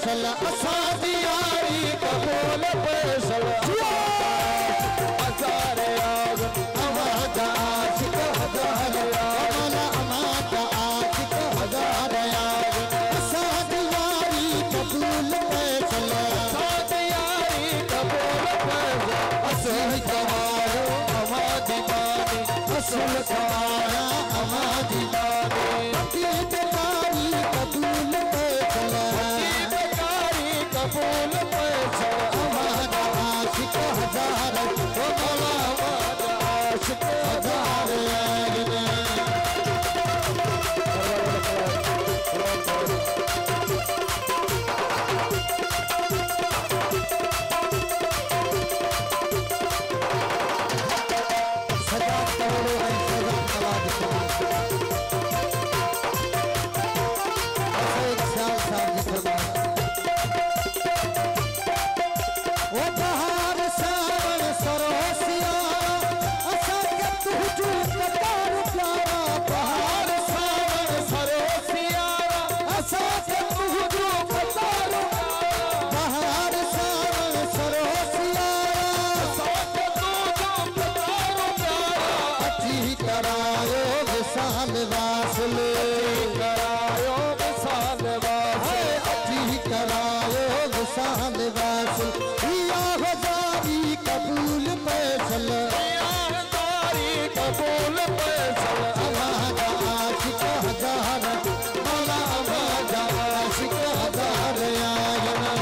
पैसल असांजी यारी कबूल पैसल हजार यार हमारा आशिक हजार यार हमारा आशिक हजार यार असांजी यारी कबूल पैसल असांजी यारी कबूल पैसल असल कमायो हमारी मानी असल कमाया हमारी मानी बेकारी कबूल पैसल कबूल पैसल हमारा आशिक हजार हमारा आशिक हजार सजा करोड़ों है सजा नवाज साल वासले करायो साल वासले अठी करायो साल वासल या हजारी कबूल पैसल या हजारी कबूल पैसल हमारा आशिक हजार मौला हमारा आशिक हजार आयना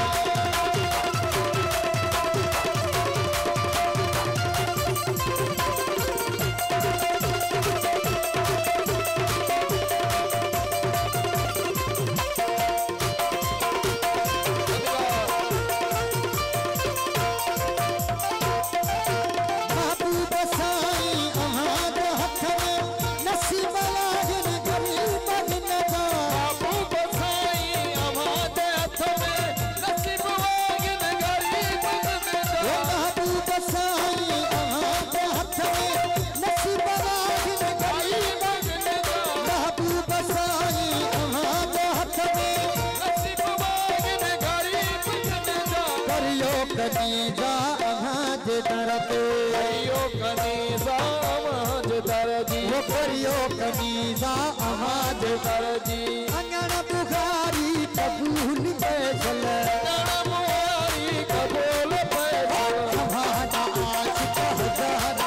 कनीजा अमाज दरदी करियो कनीजा अमाज दरदी वो करियो कनीजा अमाज दरदी अंगन बुखारी कबूल पैसल अंगन बुखारी कबूल पैसल हमारा आशिक हजार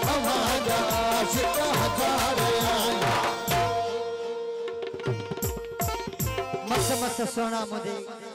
हमारा आशिक हजार मस्त मस्त सोना मुझे